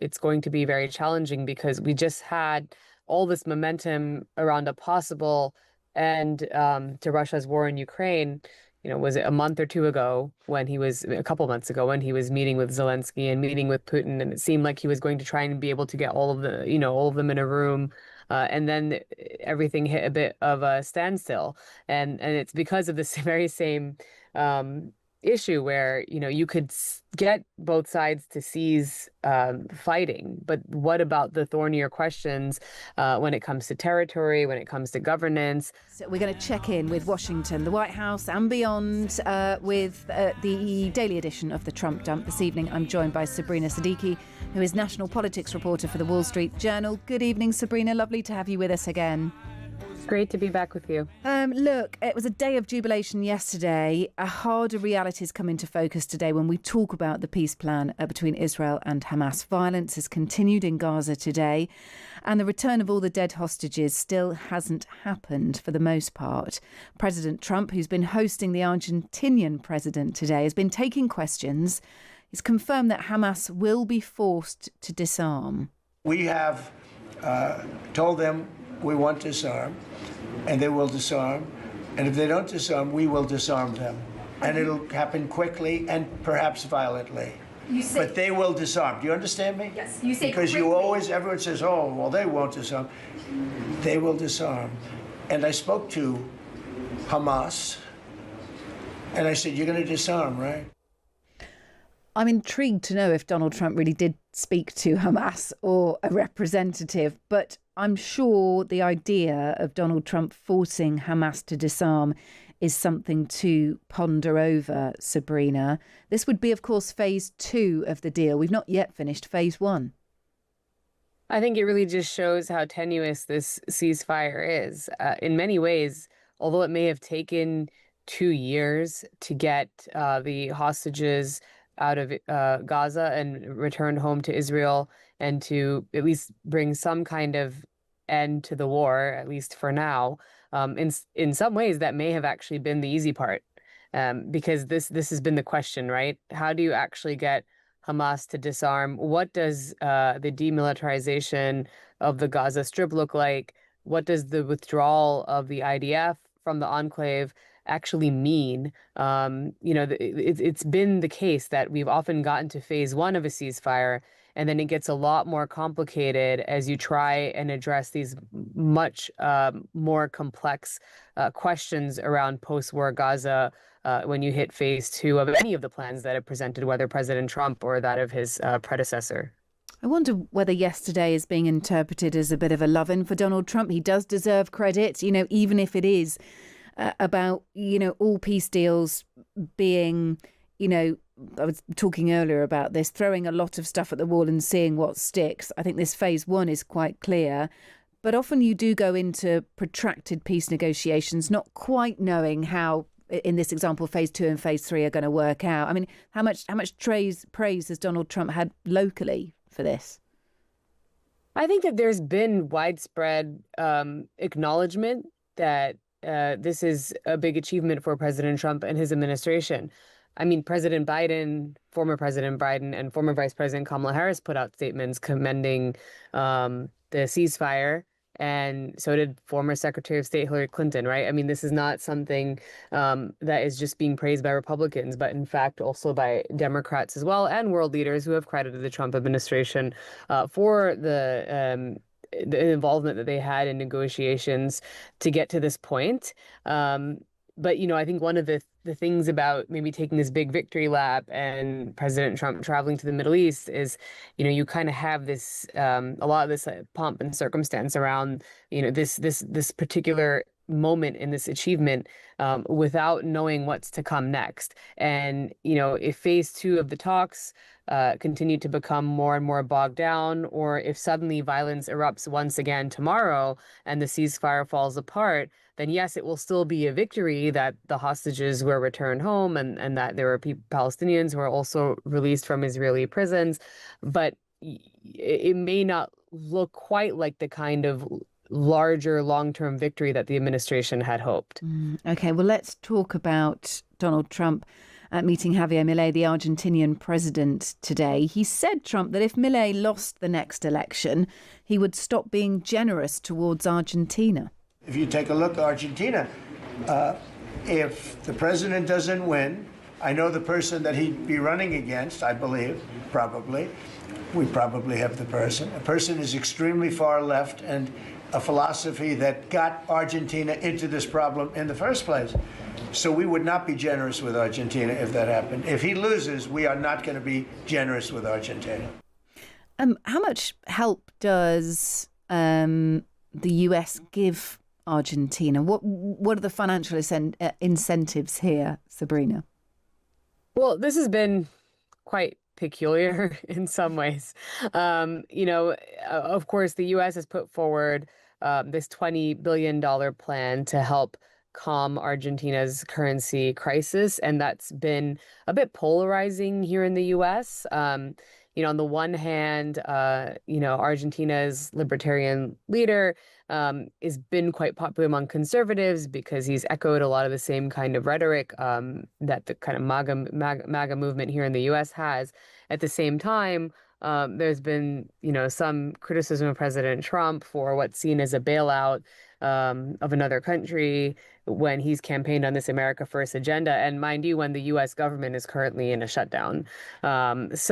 it's going to be very challenging because we just had all this momentum around a possible end to Russia's war in Ukraine. Was it a month or two ago a couple months ago when he was meeting with Zelensky and meeting with Putin, and it seemed like he was going to try and be able to get all of them in a room. And then everything hit a bit of a standstill. And it's because of this very same issue where, you could get both sides to cease fighting. But what about the thornier questions when it comes to territory, when it comes to governance? So we're going to check in with Washington, the White House and beyond with the daily edition of the Trump Dump. This evening, I'm joined by Sabrina Siddiqui, who is national politics reporter for the Wall Street Journal. Good evening, Sabrina. Lovely to have you with us again. Great to be back with you. Look, it was a day of jubilation yesterday. A harder reality has come into focus today when we talk about the peace plan between Israel and Hamas. Violence has continued in Gaza today, and the return of all the dead hostages still hasn't happened for the most part. President Trump, who's been hosting the Argentinian president today, has been taking questions. He's confirmed that Hamas will be forced to disarm. We have told them we want to disarm, and they will disarm. And if they don't disarm, we will disarm them. And it'll happen quickly and perhaps violently. But they will disarm. Do you understand me? Yes, you say because quickly. Everyone says, oh, well, they won't disarm. They will disarm. And I spoke to Hamas, and I said, you're going to disarm, right? I'm intrigued to know if Donald Trump really did speak to Hamas or a representative, but I'm sure the idea of Donald Trump forcing Hamas to disarm is something to ponder over, Sabrina. This would be, of course, phase 2 of the deal. We've not yet finished phase 1. I think it really just shows how tenuous this ceasefire is. In many ways, although it may have taken 2 years to get the hostages out of Gaza and returned home to Israel and to at least bring some kind of end to the war, at least for now. In some ways, that may have actually been the easy part, because this has been the question, right? How do you actually get Hamas to disarm? What does the demilitarization of the Gaza Strip look like? What does the withdrawal of the IDF from the enclave actually mean? It's been the case that we've often gotten to phase 1 of a ceasefire, and then it gets a lot more complicated as you try and address these much more complex questions around post-war Gaza when you hit phase 2 of any of the plans that are presented, whether President Trump or that of his predecessor. I wonder whether yesterday is being interpreted as a bit of a love-in for Donald Trump. He does deserve credit, even if it is about, all peace deals being, I was talking earlier about this, throwing a lot of stuff at the wall and seeing what sticks. I think this phase 1 is quite clear. But often you do go into protracted peace negotiations, not quite knowing how, in this example, phase 2 and phase 3 are going to work out. I mean, how much praise has Donald Trump had locally for this? I think that there's been widespread acknowledgement that this is a big achievement for President Trump and his administration. I mean, President Biden, former President Biden, and former Vice President Kamala Harris put out statements commending the ceasefire, and so did former Secretary of State Hillary Clinton, right? I mean, this is not something that is just being praised by Republicans, but in fact also by Democrats as well, and world leaders who have credited the Trump administration for the involvement that they had in negotiations to get to this point. But, I think one of the things about maybe taking this big victory lap and President Trump traveling to the Middle East is, you kind of have this, a lot of this pomp and circumstance around, this particular moment in this achievement without knowing what's to come next. And, if phase 2 of the talks continue to become more and more bogged down, or if suddenly violence erupts once again tomorrow and the ceasefire falls apart, then yes, it will still be a victory that the hostages were returned home and that there were Palestinians who are also released from Israeli prisons. But it may not look quite like the kind of larger long-term victory that the administration had hoped. Okay, well, let's talk about Donald Trump meeting Javier Milei, the Argentinian president, today. He said, Trump, that if Milei lost the next election, he would stop being generous towards Argentina. If you take a look at Argentina, if the president doesn't win, I know the person that he'd be running against, I believe, probably. We probably have the person. A person is extremely far left and a philosophy that got Argentina into this problem in the first place. So we would not be generous with Argentina if that happened. If he loses, we are not going to be generous with Argentina. How much help does the US give Argentina? What are the financial incentives here, Sabrina? Well, this has been quite peculiar in some ways. Of course, the U.S. has put forward this $20 billion plan to help calm Argentina's currency crisis, and that's been a bit polarizing here in the U.S. On the one hand, Argentina's libertarian leader has been quite popular among conservatives because he's echoed a lot of the same kind of rhetoric that the kind of MAGA movement here in the U.S. has. At the same time, there's been, some criticism of President Trump for what's seen as a bailout of another country when he's campaigned on this America First agenda. And mind you, when the U.S. government is currently in a shutdown. It's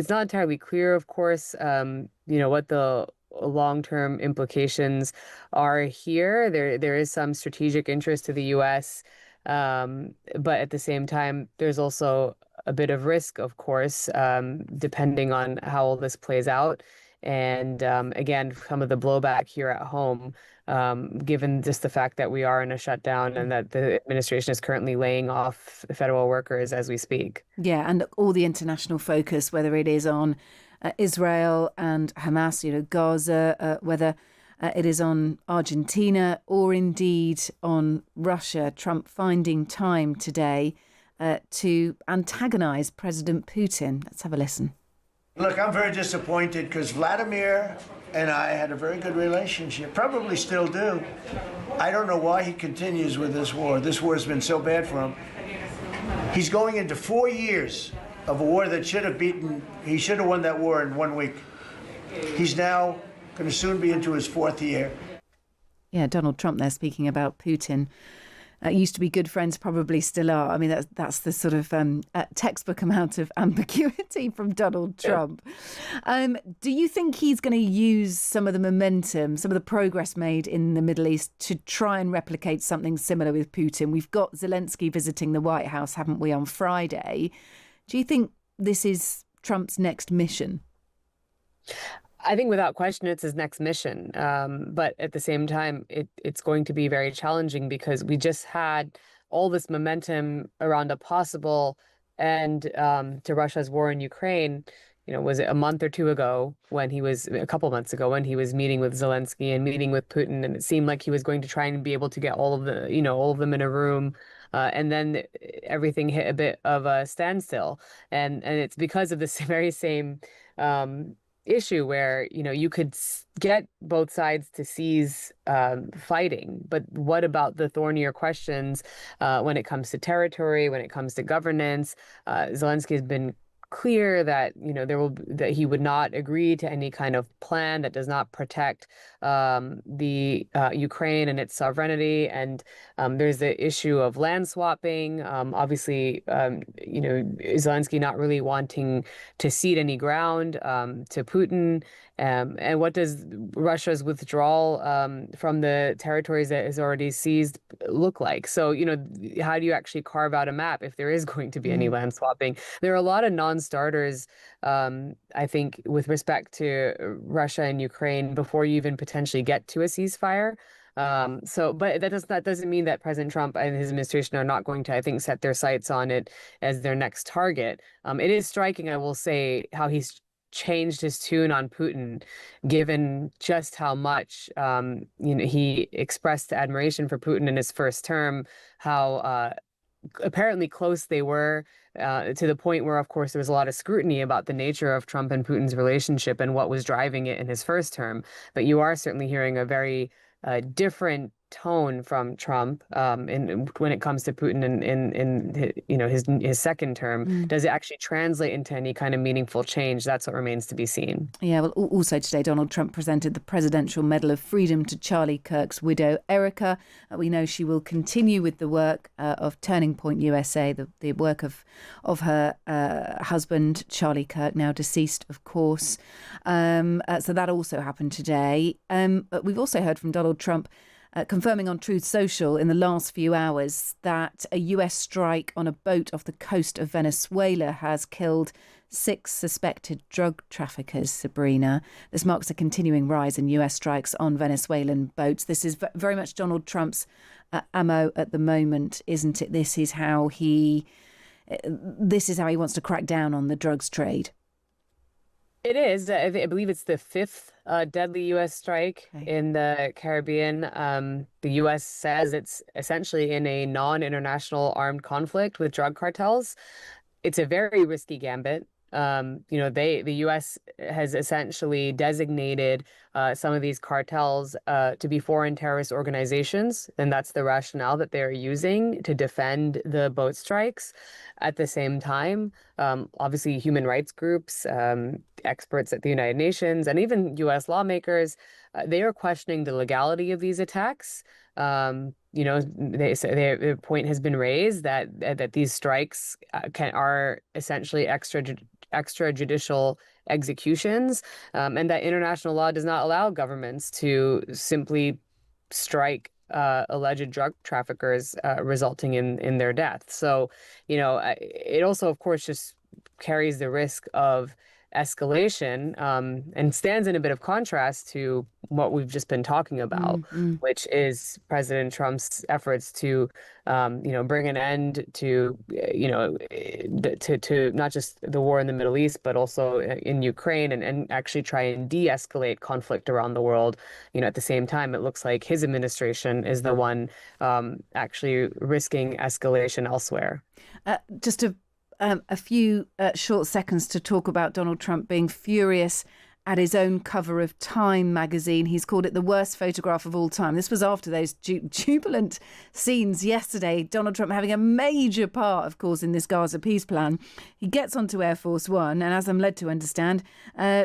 not entirely clear, of course, what the long-term implications are here. There is some strategic interest to the U.S., but at the same time, there's also a bit of risk, of course, depending on how all this plays out. And again, some of the blowback here at home, given just the fact that we are in a shutdown and that the administration is currently laying off federal workers as we speak. Yeah, and all the international focus, whether it is on Israel and Hamas, Gaza, whether it is on Argentina or indeed on Russia, Trump finding time today to antagonize President Putin. Let's have a listen. Look, I'm very disappointed because Vladimir and I had a very good relationship, probably still do. I don't know why he continues with this war. This war has been so bad for him. He's going into 4 years of a war that he should have won that war in 1 week. He's now going to soon be into his 4th year. Yeah, Donald Trump there speaking about Putin. Used to be good friends, probably still are. I mean, that's the sort of textbook amount of ambiguity from Donald Trump. Do you think he's going to use some of the momentum, some of the progress made in the Middle East to try and replicate something similar with Putin? We've got Zelensky visiting the White House, haven't we, on Friday? Do you think this is Trump's next mission? I think without question, it's his next mission. But at the same time, it's going to be very challenging because we just had all this momentum around a possible end to Russia's war in Ukraine. Was it a month or two ago a couple months ago when he was meeting with Zelensky and meeting with Putin, and it seemed like he was going to try and be able to get all of them in a room. And then everything hit a bit of a standstill. And it's because of this very same issue where you could get both sides to cease fighting, but what about the thornier questions when it comes to territory, when it comes to governance? Zelensky has been clear that that he would not agree to any kind of plan that does not protect the Ukraine and its sovereignty. And there's the issue of land swapping. Obviously, Zelensky not really wanting to cede any ground to Putin. And what does Russia's withdrawal from the territories that is already seized look like? So, how do you actually carve out a map if there is going to be any land swapping? There are a lot of non-starters, I think, with respect to Russia and Ukraine before you even potentially get to a ceasefire. But that doesn't mean that President Trump and his administration are not going to, I think, set their sights on it as their next target. It is striking, I will say, how he's changed his tune on Putin, given just how much he expressed admiration for Putin in his first term, how apparently close they were, to the point where, of course, there was a lot of scrutiny about the nature of Trump and Putin's relationship and what was driving it in his first term. But you are certainly hearing a very different tone from Trump when it comes to Putin in his second term. Mm. Does it actually translate into any kind of meaningful change? That's what remains to be seen. Yeah, well, also today, Donald Trump presented the Presidential Medal of Freedom to Charlie Kirk's widow, Erica. We know she will continue with the work of Turning Point USA, the work of her husband, Charlie Kirk, now deceased, of course. So that also happened today. But we've also heard from Donald Trump confirming on Truth Social in the last few hours that a US strike on a boat off the coast of Venezuela has killed 6 suspected drug traffickers, Sabrina. This marks a continuing rise in US strikes on Venezuelan boats. This is very much Donald Trump's ammo at the moment, isn't it? This is how he wants to crack down on the drugs trade. It is. I believe it's the 5th deadly U.S. strike in the Caribbean. The U.S. says it's essentially in a non-international armed conflict with drug cartels. It's a very risky gambit. The U.S. has essentially designated some of these cartels to be foreign terrorist organizations, and that's the rationale that they're using to defend the boat strikes. At the same time, obviously, human rights groups, experts at the United Nations, and even U.S. lawmakers, they are questioning the legality of these attacks. The point has been raised that these strikes are essentially extrajudicial executions, and that international law does not allow governments to simply strike alleged drug traffickers, resulting in their death. So, it also, of course, just carries the risk of escalation, and stands in a bit of contrast to what we've just been talking about, which is President Trump's efforts to, bring an end to, to not just the war in the Middle East, but also in Ukraine, and actually try and de-escalate conflict around the world. At the same time, it looks like his administration is the one actually risking escalation elsewhere. Just a few short seconds to talk about Donald Trump being furious at his own cover of Time magazine. He's called it the worst photograph of all time. This was after those jubilant scenes yesterday. Donald Trump having a major part, of course, in this Gaza peace plan. He gets onto Air Force One, and as I'm led to understand,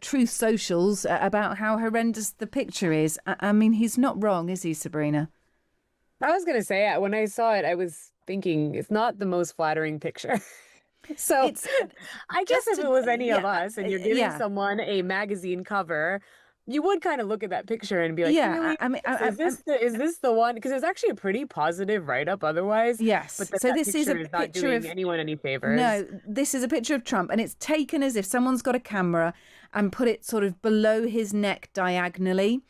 Truth Socials about how horrendous the picture is. I mean, he's not wrong, is he, Sabrina? I was going to say, when I saw it, I was thinking it's not the most flattering picture. So I guess if it was any of us and you're giving someone a magazine cover, you would kind of look at that picture and be like, really? Is this the one? Because it's actually a pretty positive write-up otherwise. Yes. But so that this is a picture not picture doing of anyone any favors. No, this is a picture of Trump, and it's taken as if someone's got a camera and put it sort of below his neck diagonally.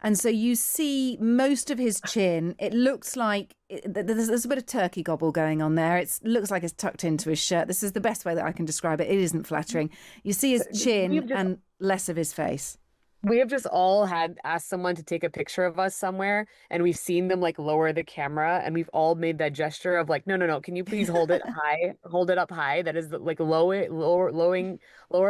And so you see most of his chin. It looks like there's a bit of turkey gobble going on there. It looks like it's tucked into his shirt. This is the best way that I can describe it. It isn't flattering. You see his chin and less of his face. We have just all asked someone to take a picture of us somewhere, and we've seen them like lower the camera, and we've all made that gesture of like, no, can you please hold it high, hold it up high? That is like lower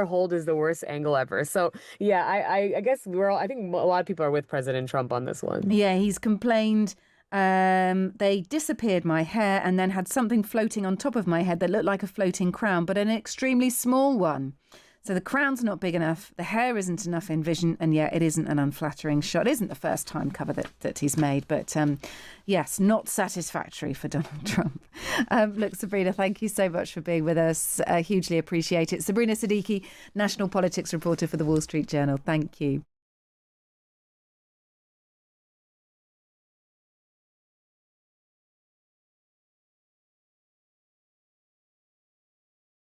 hold is the worst angle ever. So yeah, I guess I think a lot of people are with President Trump on this one. Yeah, he's complained. They disappeared my hair and then had something floating on top of my head that looked like a floating crown, but an extremely small one. So the crown's not big enough, the hair isn't enough in vision, and yeah, it isn't an unflattering shot. It isn't the first time cover that he's made, but yes, not satisfactory for Donald Trump. Look, Sabrina, thank you so much for being with us. Hugely appreciate it. Sabrina Siddiqui, national politics reporter for the Wall Street Journal. Thank you.